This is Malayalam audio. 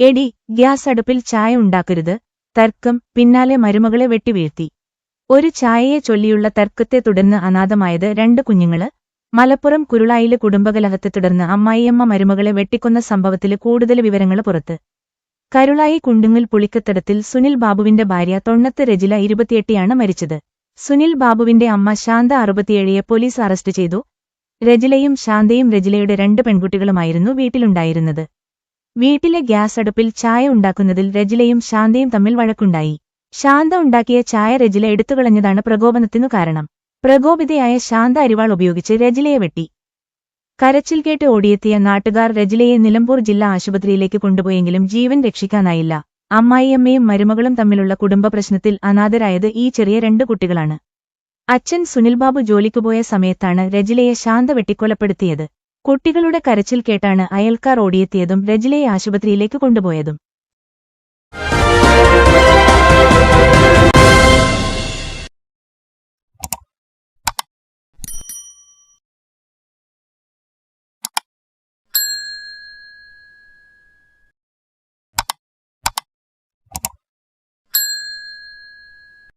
എടി, ഗ്യാസ് അടുപ്പിൽ ചായ ഉണ്ടാക്കരുത്, തർക്കം, പിന്നാലെ മരുമകളെ വെട്ടിവീഴ്ത്തി. ഒരു ചായയെ ചൊല്ലിയുള്ള തർക്കത്തെ തുടർന്ന് അനാഥമായത് 2 കുഞ്ഞുങ്ങള്. മലപ്പുറം കുരുളായിലെ കുടുംബകലഹത്തെ തുടർന്ന് അമ്മായിയമ്മ മരുമകളെ വെട്ടിക്കൊന്ന സംഭവത്തില് കൂടുതൽ വിവരങ്ങള് പുറത്ത്. കരുളായി കുണ്ടുങ്ങൽ പുളിക്കത്തടത്തിൽ സുനിൽ ബാബുവിന്റെ ഭാര്യ തൊണ്ണത്ത് രജില 28 മരിച്ചത്. സുനിൽ ബാബുവിന്റെ അമ്മ ശാന്ത 67 പോലീസ് അറസ്റ്റ് ചെയ്തു. രജിലയും ശാന്തയും രജിലയുടെ 2 പെൺകുട്ടികളുമായിരുന്നു വീട്ടിലുണ്ടായിരുന്നത്. വീട്ടിലെ ഗ്യാസ് അടുപ്പിൽ ചായ ഉണ്ടാക്കുന്നതിൽ രജിലയും ശാന്തയും തമ്മിൽ വഴക്കുണ്ടായി. ശാന്ത ഉണ്ടാക്കിയ ചായ രജില എടുത്തുകളഞ്ഞതാണ് പ്രകോപനത്തിനു കാരണം. പ്രകോപിതയായ ശാന്ത അരിവാൾ ഉപയോഗിച്ച് രജിലയെ വെട്ടി. കരച്ചിൽ കേട്ട് ഓടിയെത്തിയ നാട്ടുകാർ രജിലയെ നിലമ്പൂർ ജില്ലാ ആശുപത്രിയിലേക്ക് കൊണ്ടുപോയെങ്കിലും ജീവൻ രക്ഷിക്കാനായില്ല. അമ്മായിയമ്മയും മരുമകളും തമ്മിലുള്ള കുടുംബ പ്രശ്നത്തിൽ അനാഥരായത് ഈ ചെറിയ 2 കുട്ടികളാണ്. അച്ഛൻ സുനിൽബാബു ജോലിക്കുപോയ സമയത്താണ് രജിലയെ ശാന്ത വെട്ടിക്കൊലപ്പെടുത്തിയത്. കുട്ടികളുടെ കരച്ചിൽ കേട്ടാണ് അയൽക്കാർ ഓടിയെത്തിയതും രജിലയെ ആശുപത്രിയിലേക്ക് കൊണ്ടുപോയതും.